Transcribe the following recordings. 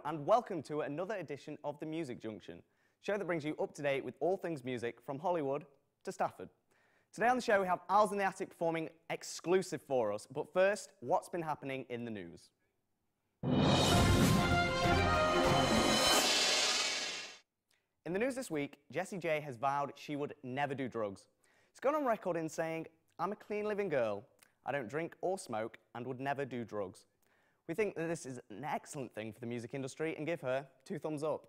and welcome to another edition of the Music Junction, show that brings you up to date with all things music from Hollywood to Stafford. Today on the show we have Owls in the Attic performing exclusive for us, but first, what's been happening in the news? In the news this week, Jessie J has vowed she would never do drugs. She's gone on record in saying, "I'm a clean living girl, I don't drink or smoke and would never do drugs." We think that this is an excellent thing for the music industry and give her 2 thumbs up.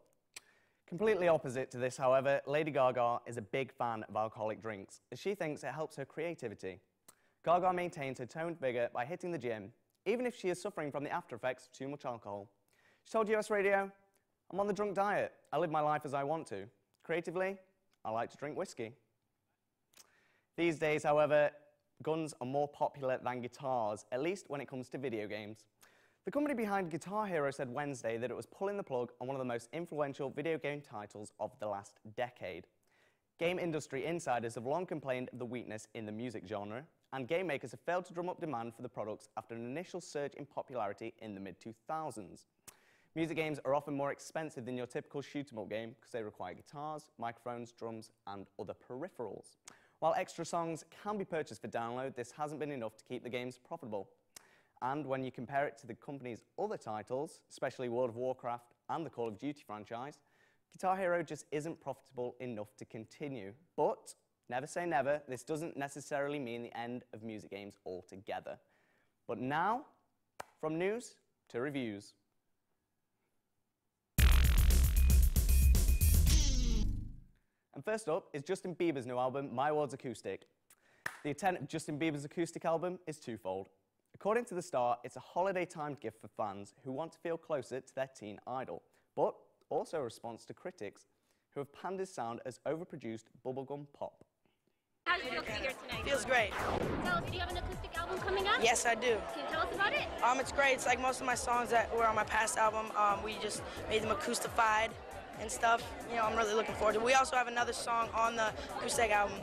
Completely opposite to this, however, Lady Gaga is a big fan of alcoholic drinks, as she thinks it helps her creativity. Gaga maintains her toned vigour by hitting the gym, even if she is suffering from the after effects of too much alcohol. She told US Radio, "I'm on the drunk diet. I live my life as I want to. Creatively, I like to drink whiskey." These days, however, guns are more popular than guitars, at least when it comes to video games. The company behind Guitar Hero said Wednesday that it was pulling the plug on one of the most influential video game titles of the last decade. Game industry insiders have long complained of the weakness in the music genre, and game makers have failed to drum up demand for the products after an initial surge in popularity in the mid-2000s. Music games are often more expensive than your typical shoot-'em-up game because they require guitars, microphones, drums, and other peripherals. While extra songs can be purchased for download, this hasn't been enough to keep the games profitable. And when you compare it to the company's other titles, especially World of Warcraft and the Call of Duty franchise, Guitar Hero just isn't profitable enough to continue. But, never say never, this doesn't necessarily mean the end of music games altogether. But now, from news to reviews. And first up is Justin Bieber's new album, My World's Acoustic. The intent of Justin Bieber's acoustic album is twofold. According to The Star, it's a holiday-timed gift for fans who want to feel closer to their teen idol, but also a response to critics who have panned his sound as overproduced bubblegum pop. How does it feel to be here tonight? Feels great. Tell us, do you have an acoustic album coming up? Yes, I do. Can you tell us about it? It's great. It's like most of my songs that were on my past album, we just made them acoustified and stuff. You know, I'm really looking forward to it. We also have another song on the acoustic album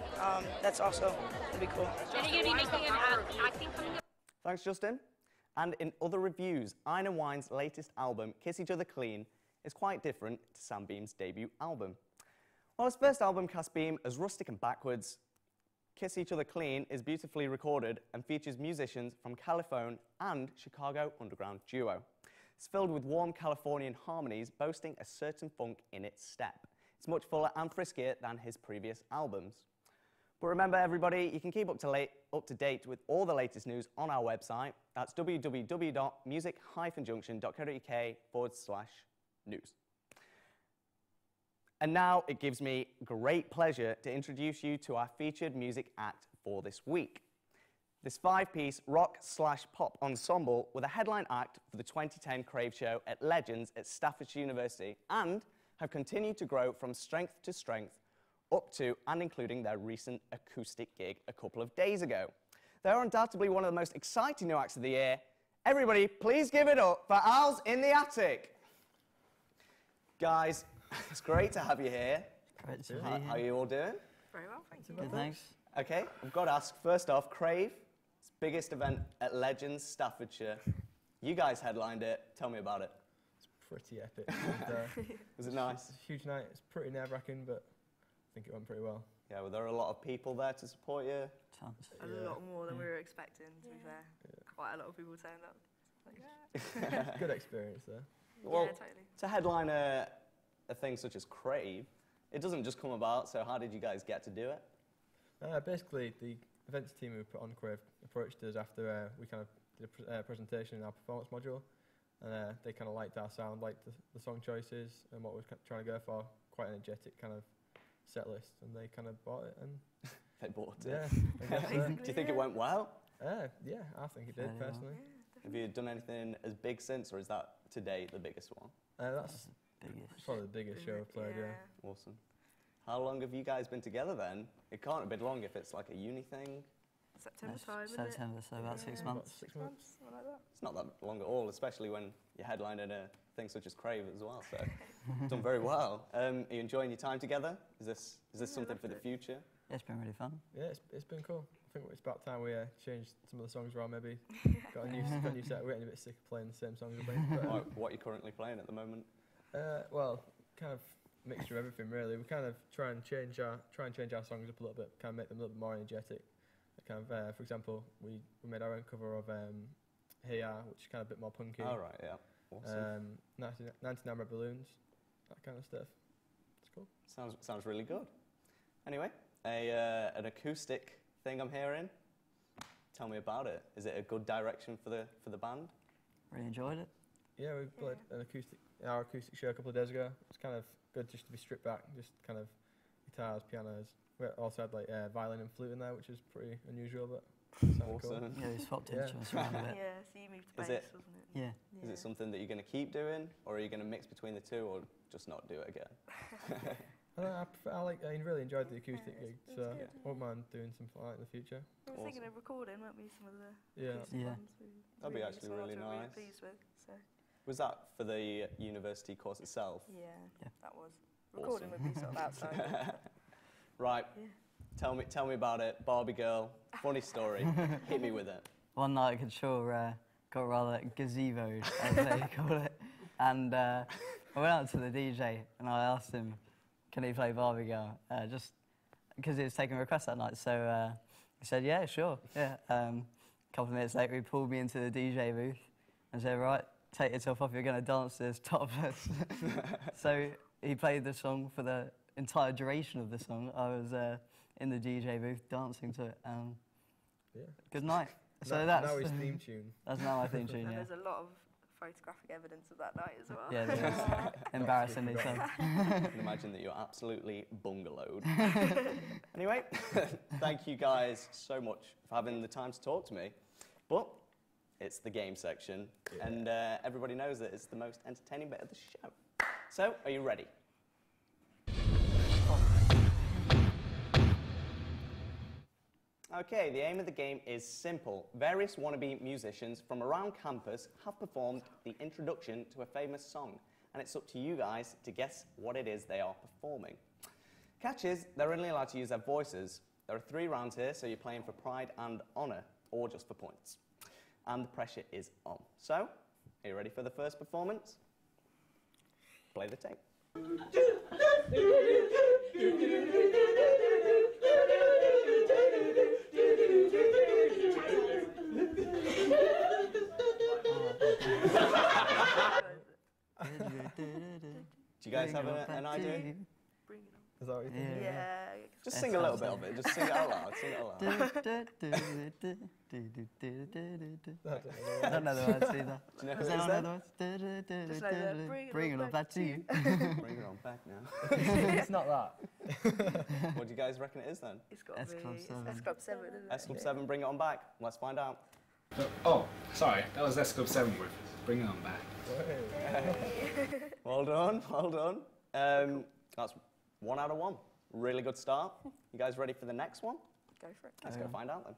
that's also going to be cool. And you're going to be making an acting coming up? Thanks, Justin. And in other reviews, Ina Wine's latest album, Kiss Each Other Clean, is quite different to Sam Beam's debut album. While his first album cast Beam as rustic and backwards, Kiss Each Other Clean is beautifully recorded and features musicians from California and Chicago underground duo. It's filled with warm Californian harmonies, boasting a certain funk in its step. It's much fuller and friskier than his previous albums. But remember, everybody, you can keep up to date with all the latest news on our website. That's www.music-junction.co.uk/news. And now it gives me great pleasure to introduce you to our featured music act for this week. This 5-piece rock/pop ensemble were the headline act for the 2010 Crave Show at Legends at Staffordshire University and have continued to grow from strength to strength up to and including their recent acoustic gig a couple of days ago. They are undoubtedly one of the most exciting new acts of the year. Everybody, please give it up for Owls in the Attic. Guys, it's great to have you here. Great to be here. How are you all doing? Very well, thank you. Good, thanks. Okay, I've got to ask, first off, Crave, it's the biggest event at Legends, Staffordshire. You guys headlined it. Tell me about it. It's pretty epic. Was it nice? It's a huge night. It's pretty nerve-wracking, but I think it went pretty well. Yeah, well, there are a lot of people there to support you. Tons. A lot more than we were expecting, to be fair. Yeah. Quite a lot of people turned up. Like, Good experience there. Well, yeah, totally. to headline a thing such as Crave, it doesn't just come about, so how did you guys get to do it? Basically, the events team who put on Crave approached us after we kind of did a presentation in our performance module, and they kind of liked our sound, liked the song choices and what we were trying to go for, quite an energetic kind of set list, and they kind of bought it. And They bought it. yeah, I guess, Do you think it went well? yeah, I think it did Fairly well. personally. Have you done anything as big since, or is that today the biggest one? That's Biggest. probably the biggest show I've played. Yeah. Awesome. How long have you guys been together then? It can't have been long if it's like a uni thing. September That's time, isn't it? September, so about 6 About months. 6 months. Something like that. It's not that long at all, especially when you're headlining a thing such as Crave as well. So, done very well. Are you enjoying your time together? Is this something for the future? Yeah, it's been really fun. Yeah, it's been cool. think it's about time we changed some of the songs around. Maybe got a new set. We're getting a bit sick of playing the same songs. I think. But, What are you currently playing at the moment? well, kind of mixture of everything really. We kind of try and change our songs up a little bit, kind of make them a little bit more energetic. Kind of, for example, we made our own cover of Hey Ya, which is kind of a bit more punky. All right, yeah, awesome. 99 Red Balloons, that kind of stuff. It's cool. Sounds really good. Anyway, an acoustic thing I'm hearing. Tell me about it. Is it a good direction for the band? Really enjoyed it. Yeah, we played our acoustic show a couple of days ago. It's kind of good just to be stripped back, just kind of guitars, pianos. We also had like violin and flute in there, which is pretty unusual, but sounded Awesome. cool. Yeah, we swapped Yeah. instruments around a bit. Yeah, so you moved to Is bass, it- wasn't it? Yeah. Is it something that you're going to keep doing, or are you going to mix between the two, or just not do it again? I really enjoyed the acoustic gig, It's so good, I won't mind doing something like that in the future. We were thinking of recording, weren't we, some of the Yeah. acoustic Yeah. ones. That'd be actually some really ones we're nice. pleased with, so Was that for the university course itself? yeah, Yeah. that was. Recording would be sort of outside. Right. Yeah. Tell me about it, Barbie girl. Funny story. Hit me with it. One night at Shaw got rather gazeboed, as they call it, and I went out to the DJ and I asked him, can he play Barbie Girl? Just because he was taking requests that night, so he said, yeah, sure, yeah. A couple of minutes later, he pulled me into the DJ booth and said, right, take yourself off, you're going to dance this topless. So he played the song for the entire duration of the song. I was in the DJ booth dancing to it. Yeah. Good night. So now, that's now his theme tune. that's now my theme tune. And Yeah. there's a lot of photographic evidence of that night as well. Yeah, there is. Embarrassingly so. I can imagine that you're absolutely bungalowed. Anyway, thank you guys so much for having the time to talk to me. But it's the game section, and everybody knows that it's the most entertaining bit of the show. So, are you ready? Okay, the aim of the game is simple. Various wannabe musicians from around campus have performed the introduction to a famous song, and it's up to you guys to guess what it is they are performing. Catch is, they're only allowed to use their voices. There are 3 rounds here, so you're playing for pride and honour, or just for points. And the pressure is on. So, are you ready for the first performance? Play the tape. Do you guys have an idea? Bring it on. Is that what you think? Yeah. Just sing a little bit of it. Just sing it out loud. Sing it out loud. I don't know the words either. Do you know who Does it is anyone know then? the words? Just like that, Bring it all back to you. Bring it on back now. It's not that. What do you guys reckon it is then? It's got to S be Club it's 7. S Club 7, isn't it? S Club 7, bring it on back. Let's find out. Oh, sorry, that was S Club 7 with Bring It On Back. Well done, well done. That's 1 out of 1. Really good start. You guys ready for the next one? Go for it. Let's go find out then.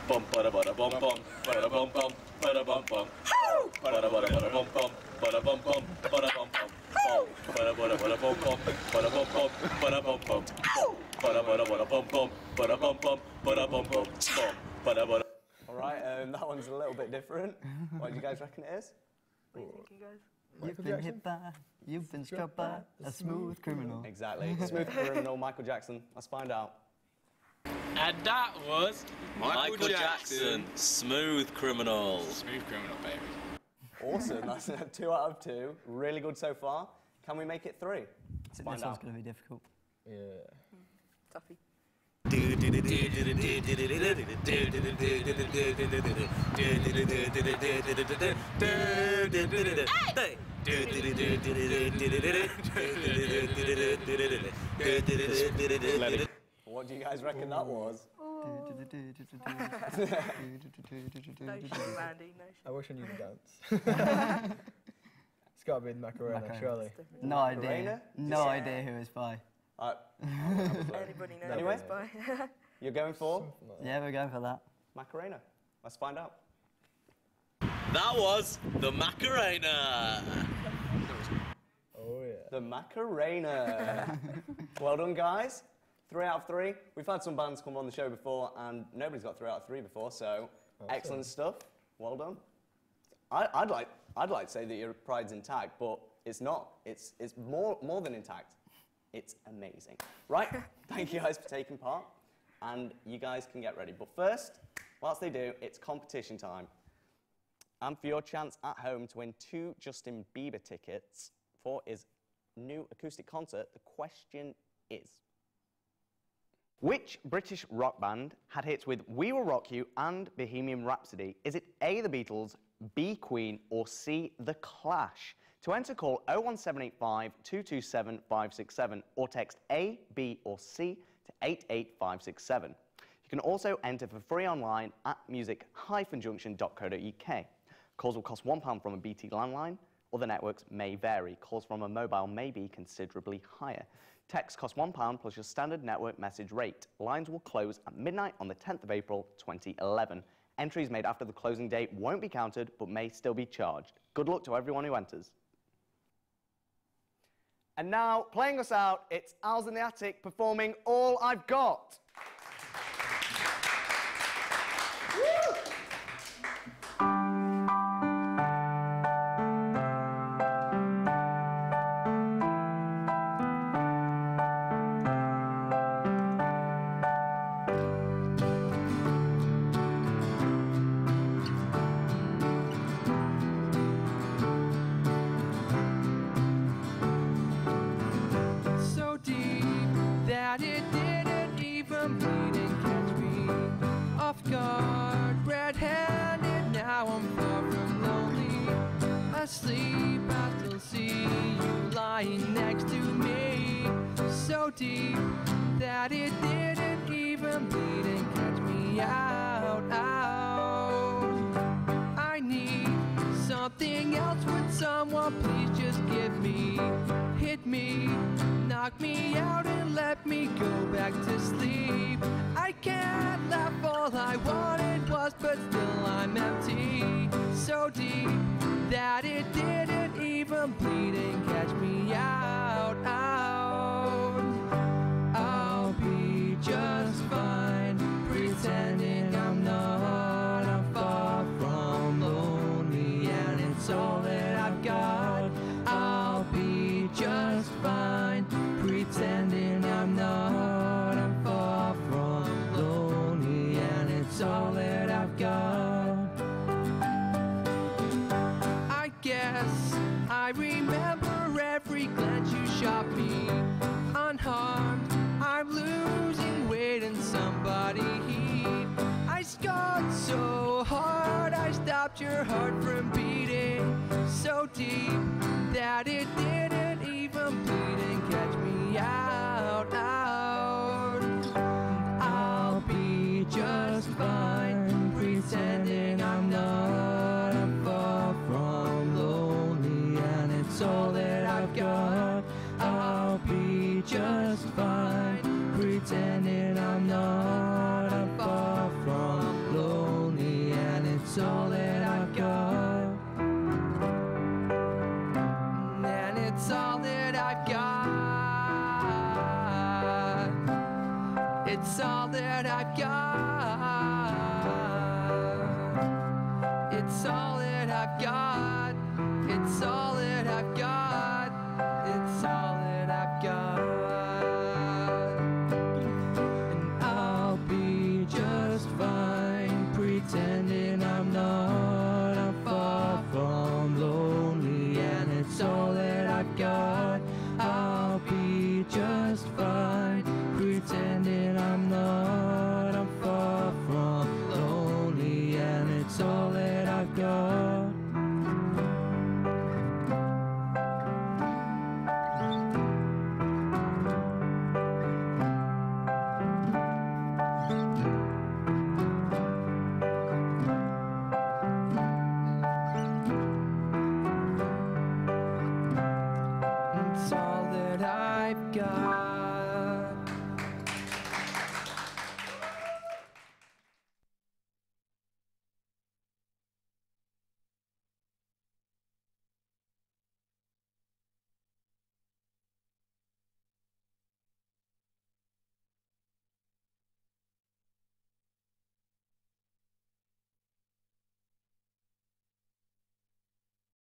Bum bada bada bum bum bada bum bum bada bum bum bada bada bada bum bum bada bum bum bada bum bum bada bada bada bum bum bada bum bum bada bum bum bada bada bada bum bum bada bum bum bada bum bum bada bada. All right, that one's a little bit different. What do you guys reckon it is? What do you think, you guys? You've been hit by, you've been struck by a smooth criminal. Exactly. Smooth criminal, Michael Jackson. Let's find out. And that was Michael Jackson, Smooth Criminal. Smooth Criminal, baby. Awesome. That's 2 out of 2. Really good so far. Can we make it 3? Let's This find one's out. going to be difficult. Yeah. Tuffy. What do you guys reckon that was? No shame, Andy, no shame. I wish I knew the dance. It's got to be the Macarena, Macarena. surely. No idea. Macarena? No Yeah. idea who it's by. Anybody knows Anyway. this by? You're going for Something like that. Yeah, we're going for that. Macarena. Let's find out. That was the Macarena. Oh, yeah. The Macarena. Well done, guys. 3 out of 3. We've had some bands come on the show before, and nobody's got 3 out of 3 before, so excellent stuff. Well done. I'd like to say that your pride's intact, but it's not. It's more than intact. It's amazing. Right, thank you guys for taking part, and you guys can get ready. But first, whilst they do, it's competition time. And for your chance at home to win 2 Justin Bieber tickets for his new acoustic concert, the question is, which British rock band had hits with We Will Rock You and Bohemian Rhapsody? Is it A, The Beatles, B, Queen, or C, The Clash? To enter, call 01785 227 567 or text A, B, or C to 88567. You can also enter for free online at music-junction.co.uk. Calls will cost £1 from a BT landline, or the networks may vary. Calls from a mobile may be considerably higher. Text costs £1 plus your standard network message rate. Lines will close at midnight on the 10th of April 2011. Entries made after the closing date won't be counted, but may still be charged. Good luck to everyone who enters. And now, playing us out, it's Owls in the Attic performing All I've Got. That it didn't even bleed and catch me off guard. Red-handed, now I'm far from lonely. Asleep, I still see you lying next to me. So deep that it didn't even bleed and catch me out. I need something else. Would someone please just give me, hit me, knock me out and let me go back to sleep. I can't laugh, all I wanted was, but still I'm empty. So deep that it didn't even bleed and catch me out. I'll be just fine, pretending I'm not. I'm far from lonely, and it's all that I've got. I'll be just fine, pretending I'm not. I'm far from lonely, and it's all that I've got. I guess I remember every glance you shot me. Unharmed, I'm losing weight and somebody heat. I scored so hard, I stopped your heart from beating. So deep that it didn't even bleed and catch me out. I'll be just fine, pretending I'm not. I'm far from lonely, and it's all that I've got. I'll be just fine, pretending I'm not. I'm far from lonely, and it's all that I've got. And it's all that I've got. It's all that I've got.